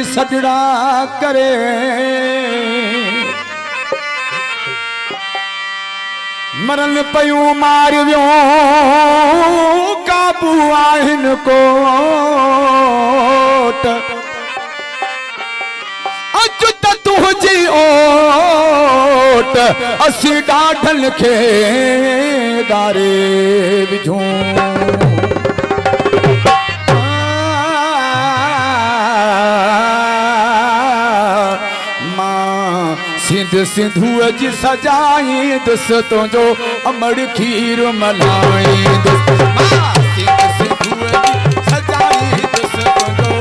सजड़ा करे मरन पयूं मारियो काबू आहिन कोट अज त तुझी ओट असी ॾाढन खे दारे विझूं सिंध सिंधुअ जी सजाई दुस तुझो अमड़ खीर मलाई दुस सिंध सिंधुअ जी सजाई दुस तुझो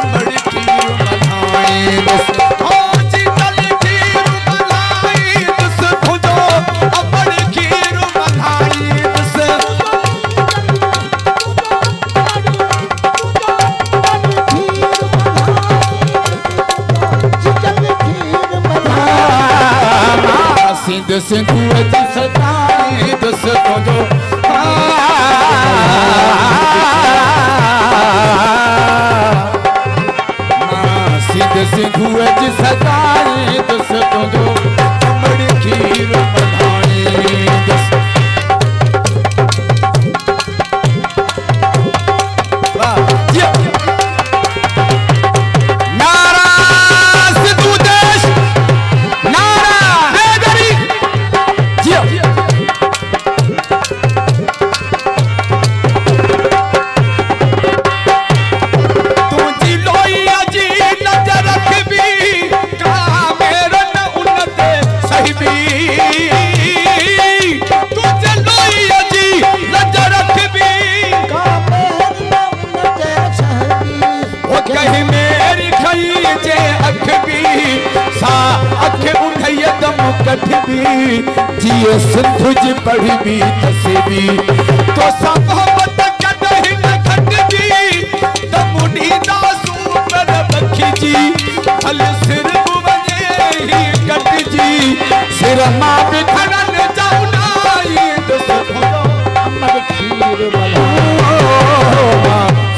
अमड़ खीर मलाई दुस ओ जीतल खीर मलाई दुस तुझो अमड़ खीर मलाई दुस सिंध सिंधुअ जी सजाई दुस तुझो सिंध सिंधुअ जी सजाई दुस तुझो अमड़ खीर मलाई दुस जिए सिंधु जी पढ़ी भी तसीबी तो सब मोहब्बत कदही न खटजी तमुनी दासू पर बखी जी फल सिर वजे ही कट जी सिर मां बिखरन जाउनाई दुस तुझो अमड़ खीर मलाई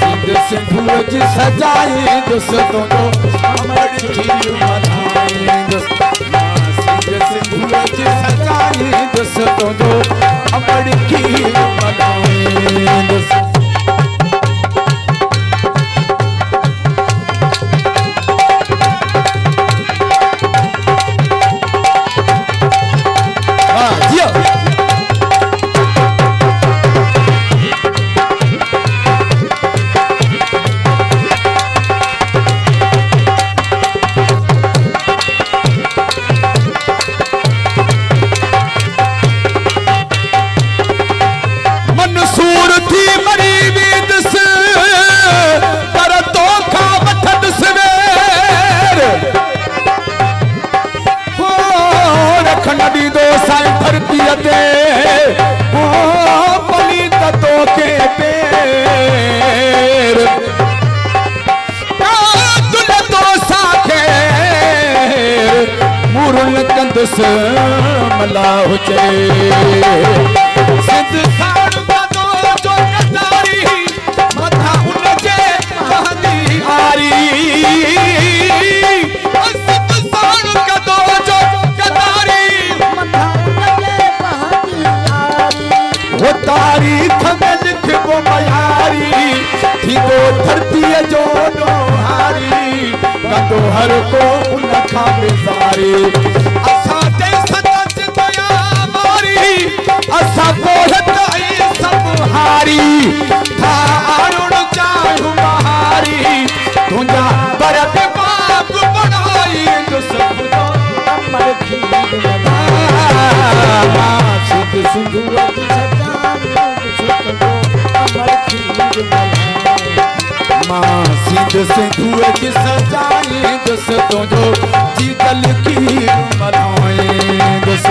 सिंध सिंधु जी सजाई दुस तुझो अमड़ खीर मलाई दुस सिंधुअ जी सजाई दुस तुझो अमड़ खीर मलाई दुस मला हुजे सिंध साण बदो जो कतारी मथा उन जे बहंदी आरी सिंध साण कदो जो कतारी मथा उन जे बहंदी आरी वो तारीख में लिखबो मयारी थींदो धरतीअ जो ॾोहारी कंदो हर को उन खां बेज़ारी असा कोहत सब हारी था आरुण चाहूं बहारी तुझा बरत बाग बढ़ाई दुस तुझो अमड़ खीर मलाई सिंध सिंधुअ जी सजाई दुस तुझो अमड़ खीर मलाई मां सिंध सिंधुअ जी सजाई दुस तुझो जीतल खीर मलाई दुस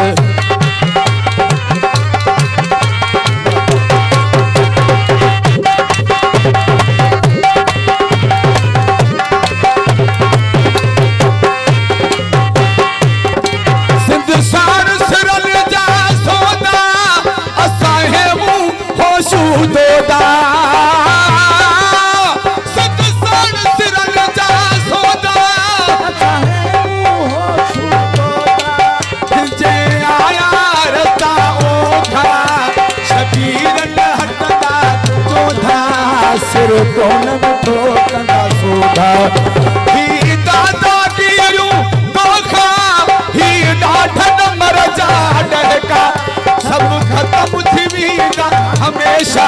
दोदा सत साण सिरल जा सोदा सिर कोन मिठो कंदा सोधा ही दादागिरियूं तोखा ही ॾाढ नंबर जा ॾहका सभु ख़त्म थी वेंदा हमेशा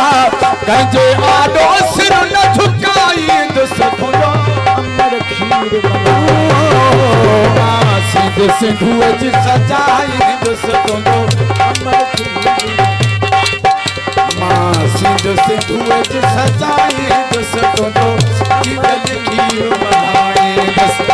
कंहिंजे आॾो सिर न झुकाईंदुसि थोरो अमर खीर सिंध सिंधूअ जी सजाईंदुसि थोरो अमर खीर मां सिंध सिंधूअ जी सजाईंदुसि थोरो खीर बनाईंदुसि